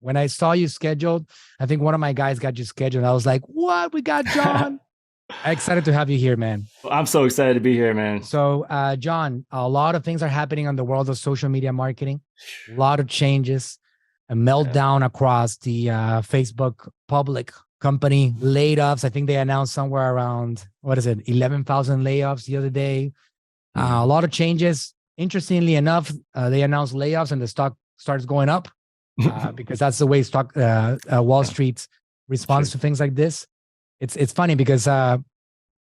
When I saw you scheduled, I think one of my guys got you scheduled. I was like, what? We got Jon. Excited to have you here, man. I'm so excited to be here, man. So, Jon, a lot of things are happening on the world of social media marketing. A lot of changes, a meltdown across the Facebook public company layoffs. I think they announced somewhere around, 11,000 layoffs the other day. A lot of changes. Interestingly enough, they announced layoffs and the stock starts going up because that's the way Wall Street responds to things like this. It's funny because the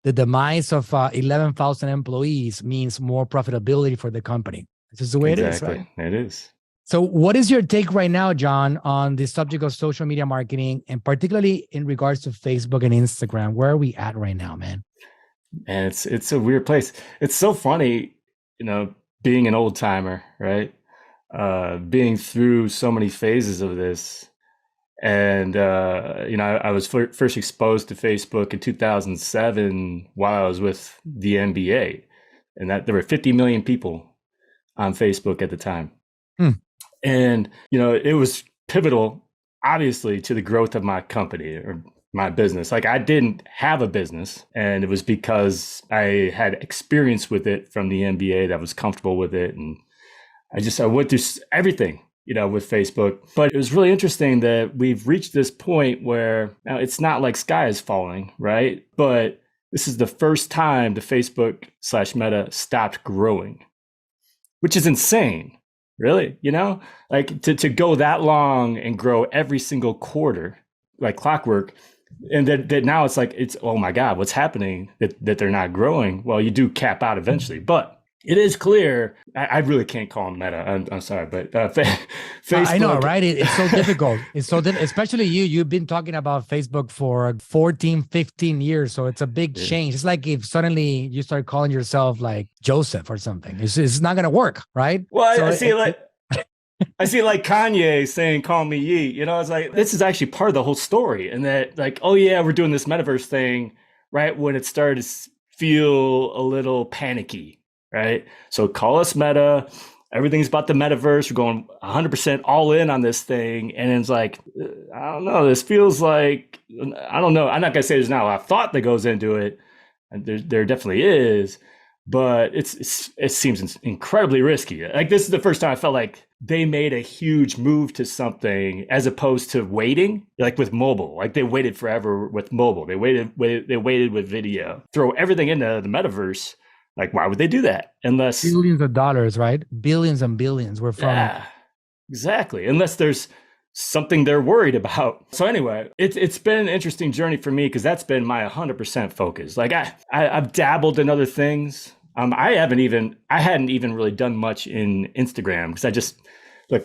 demise of 11,000 employees means more profitability for the company. This is the way it is, right? It is. So what is your take right now, Jon, on the subject of social media marketing, and particularly in regards to Facebook and Instagram? Where are we at right now, man? And it's a weird place. It's so funny, being an old timer, right? Being through so many phases of this. And, I was first exposed to Facebook in 2007 while I was with the NBA, and that there were 50 million people on Facebook at the time. And, it was pivotal, obviously, to the growth of my company or my business. Like, I didn't have a business, and it was because I had experience with it from the NBA, that I was comfortable with it. And I went through everything, with Facebook. But it was really interesting that we've reached this point where now it's not like sky is falling, right? But this is the first time the Facebook/Meta stopped growing, which is insane, really, like to go that long and grow every single quarter, like clockwork. And that now it's like, oh my God, what's happening that they're not growing? Well, you do cap out eventually, but it is clear. I really can't call them Meta. I'm sorry, but Facebook. I know, right? It's so difficult. It's so especially you've been talking about Facebook for 14, 15 years. So it's a big change. It's like if suddenly you start calling yourself like Joseph or something. It's not going to work, right? Well, so I see like Kanye saying, call me Ye, it's like, this is actually part of the whole story. And that like, oh yeah, we're doing this metaverse thing, right? When it started to feel a little panicky, right? So call us Meta. Everything's about the metaverse. We're going 100% all in on this thing. And it's like, I don't know. This feels like, I don't know. I'm not going to say there's not a lot of thought that goes into it. And there definitely is. But it seems incredibly risky. Like, this is the first time I felt like they made a huge move to something as opposed to waiting, like with mobile. Like, they waited forever with mobile. They waited with video. Throw everything into the metaverse. Like, why would they do that? Unless billions of dollars, right? Billions and billions. We're from. Yeah, exactly. Unless there's something they're worried about. So anyway, it's been an interesting journey for me because that's been my 100% focus. Like, I've dabbled in other things. I hadn't even really done much in Instagram because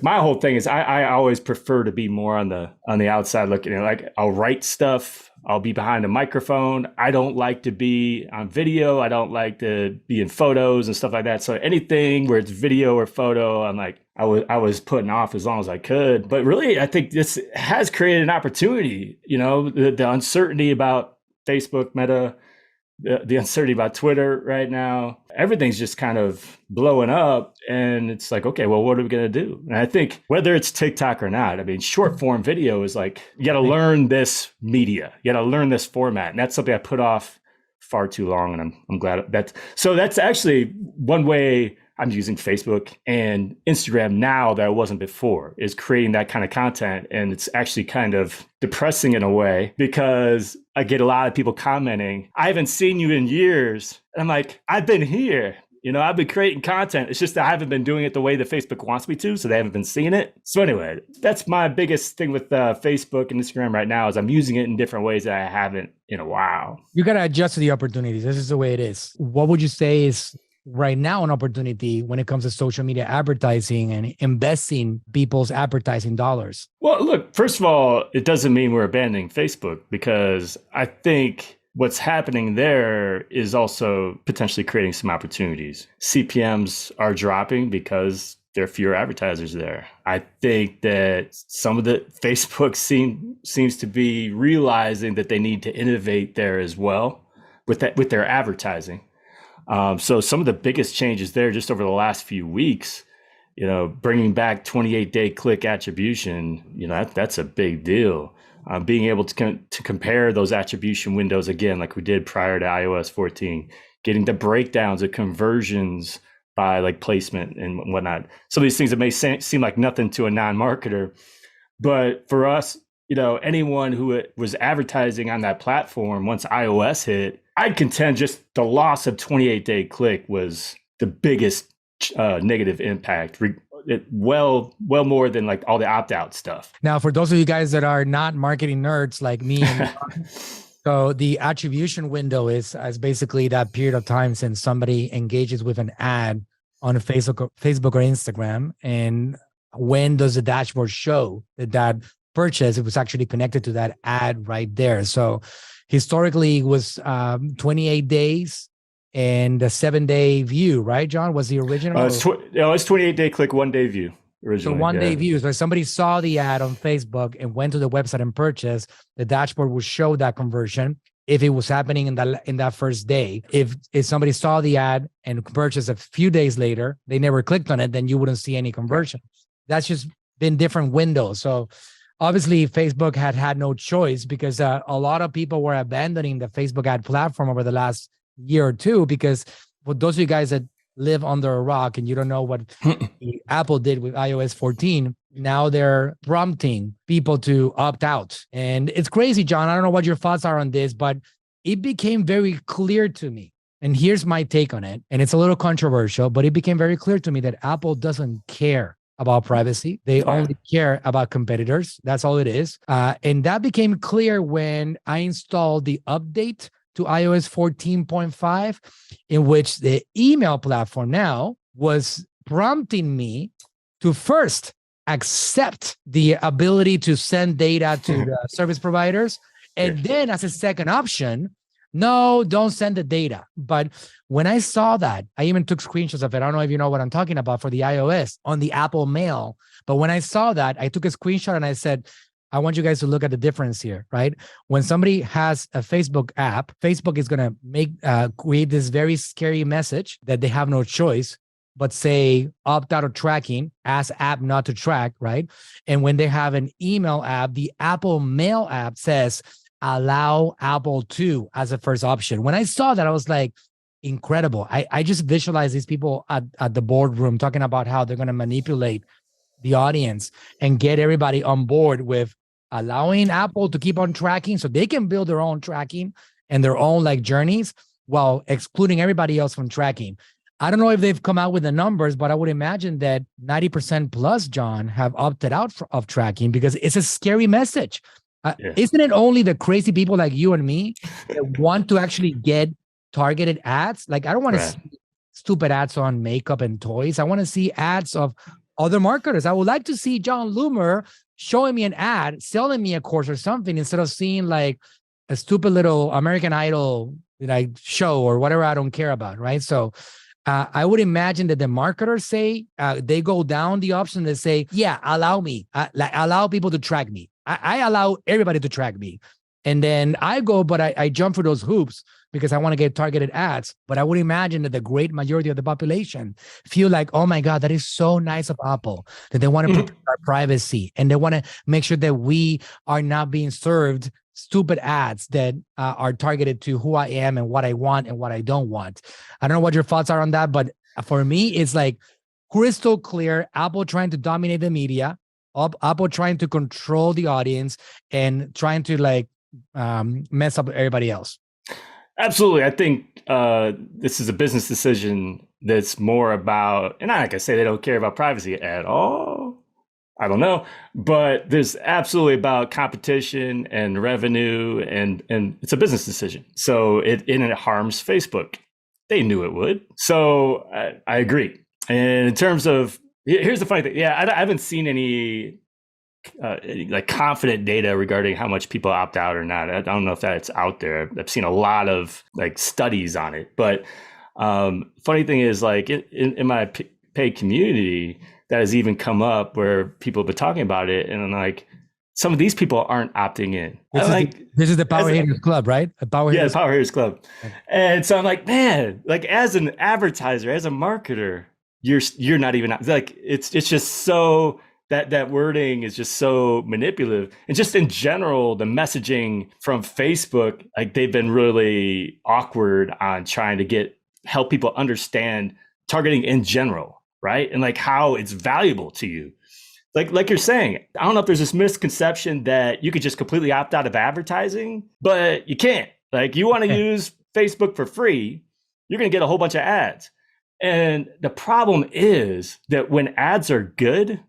my whole thing is I always prefer to be more on the outside looking. Like, I'll write stuff. I'll be behind a microphone. I don't like to be on video. I don't like to be in photos and stuff like that. So anything where it's video or photo, I'm like, I was putting off as long as I could. But really, I think this has created an opportunity. The uncertainty about Facebook, Meta, the uncertainty about Twitter right now, everything's just kind of blowing up. And it's like, okay, well, what are we going to do? And I think whether it's TikTok or not, I mean, short form video is like, you got to learn this media. You got to learn this format. And that's something I put off far too long. And I'm glad that's actually one way I'm using Facebook and Instagram now that I wasn't before, is creating that kind of content. And it's actually kind of depressing in a way because I get a lot of people commenting, I haven't seen you in years. And I'm like, I've been here. I've been creating content. It's just that I haven't been doing it the way that Facebook wants me to. So they haven't been seeing it. So anyway, that's my biggest thing with Facebook and Instagram right now is I'm using it in different ways that I haven't in a while. You got to adjust to the opportunities. This is the way it is. What would you say is right now an opportunity when it comes to social media advertising and investing people's advertising dollars? Well, look, first of all, it doesn't mean we're abandoning Facebook, because I think what's happening there is also potentially creating some opportunities. CPMs are dropping because there are fewer advertisers there. I think that some of the Facebook seems to be realizing that they need to innovate there as well with their advertising. So some of the biggest changes there just over the last few weeks bringing back 28-day click attribution, that's a big deal. Being able to compare those attribution windows again, like we did prior to iOS 14, getting the breakdowns of conversions by like placement and whatnot. Some of these things that may seem like nothing to a non-marketer, but for us, anyone who was advertising on that platform, once iOS hit, I'd contend just the loss of 28-day click was the biggest negative impact. Well more than like all the opt-out stuff. Now, for those of you guys that are not marketing nerds like me, so the attribution window is basically that period of time since somebody engages with an ad on Facebook or Instagram, and when does the dashboard show that purchase it was actually connected to that ad right there. So historically it was 28 days and a 7-day view, right, John? Was the original? It's 28-day click, 1-day view originally. So 1-day views. So somebody saw the ad on Facebook and went to the website and purchased, the dashboard will show that conversion if it was happening in that first day. If somebody saw the ad and purchased a few days later, they never clicked on it, then you wouldn't see any conversion. That's just been different windows. So obviously Facebook had no choice, because a lot of people were abandoning the Facebook ad platform over the last year or two, because for those of you guys that live under a rock and you don't know what Apple did with iOS 14, now they're prompting people to opt out. And it's crazy, John. I don't know what your thoughts are on this, but it became very clear to me. And here's my take on it. And it's a little controversial, but it became very clear to me that Apple doesn't care about privacy. They only care about competitors. That's all it is. And that became clear when I installed the update to iOS 14.5, in which the email platform now was prompting me to first accept the ability to send data to the service providers. And then as a second option, no, don't send the data. But when I saw that, I even took screenshots of it. I don't know if you know what I'm talking about for the iOS on the Apple Mail. But when I saw that, I took a screenshot and I said, I want you guys to look at the difference here, right? When somebody has a Facebook app, Facebook is going to create this very scary message that they have no choice but say opt out of tracking, ask app not to track, right? And when they have an email app, the Apple Mail app says allow Apple to as a first option. When I saw that, I was like, incredible. I just visualize these people at the boardroom talking about how they're going to manipulate the audience and get everybody on board with allowing Apple to keep on tracking so they can build their own tracking and their own like journeys while excluding everybody else from tracking. I don't know if they've come out with the numbers, but I would imagine that 90% plus, John, have opted out of tracking because it's a scary message. Isn't it only the crazy people like you and me that want to actually get targeted ads? Like, I don't want to see stupid ads on makeup and toys. I want to see ads of other marketers. I would like to see Jon Loomer showing me an ad, selling me a course or something, instead of seeing like a stupid little American Idol like show or whatever I don't care about, right? So I would imagine that the marketers say, they go down the option that say, yeah, allow me, allow people to track me. I allow everybody to track me. And then I go, but I jump through those hoops because I want to get targeted ads. But I would imagine that the great majority of the population feel like, oh my God, that is so nice of Apple, that they want to protect our privacy. And they want to make sure that we are not being served stupid ads that are targeted to who I am and what I want and what I don't want. I don't know what your thoughts are on that, but for me, it's like crystal clear. Apple trying to dominate the media, Apple trying to control the audience and trying to like mess up everybody else. Absolutely. I think this is a business decision that's more about, and like I say, they don't care about privacy at all. I don't know, but there's absolutely about competition and revenue, and it's a business decision. So it harms Facebook. They knew it would. So I agree. And in terms of, here's the funny thing. Yeah, I haven't seen any like confident data regarding how much people opt out or not. I don't know if that's out there. I've seen a lot of like studies on it. But funny thing is, like in my paid community, that has even come up where people have been talking about it, and I'm like, some of these people aren't opting in. This is the Power Hitters Club, right? The Power Hitters Club. And so I'm like, man, like as an advertiser, as a marketer, you're not even like, it's just so that wording is just so manipulative. And just in general, the messaging from Facebook, like they've been really awkward on trying to help people understand targeting in general, right? And like how it's valuable to you. Like you're saying, I don't know if there's this misconception that you could just completely opt out of advertising, but you can't. Like you want to use Facebook for free, you're going to get a whole bunch of ads. And the problem is that when ads are good,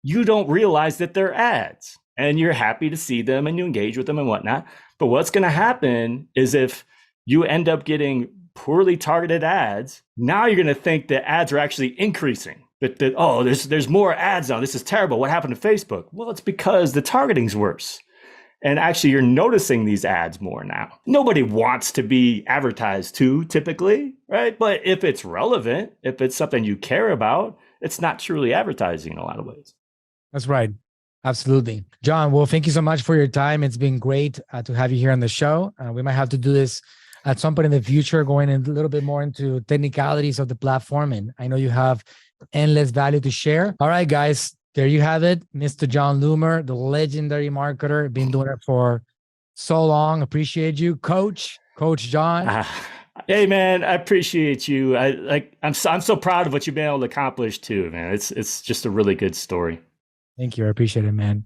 you don't realize that they're ads and you're happy to see them and you engage with them and whatnot. But what's going to happen is if you end up getting poorly targeted ads, now you're going to think that ads are actually increasing. That oh, there's more ads now. This is terrible. What happened to Facebook? Well, it's because the targeting's worse. And actually, you're noticing these ads more now. Nobody wants to be advertised to typically, right? But if it's relevant, if it's something you care about, it's not truly advertising in a lot of ways. That's right. Absolutely. Jon, well, thank you so much for your time. It's been great to have you here on the show. We might have to do this at some point in the future, going in a little bit more into technicalities of the platform. And I know you have endless value to share. All right, guys, there you have it. Mr. Jon Loomer, the legendary marketer, been doing it for so long. Appreciate you, Coach Jon. Hey, man, I appreciate you. I'm so proud of what you've been able to accomplish too, man. It's just a really good story. Thank you. I appreciate it, man.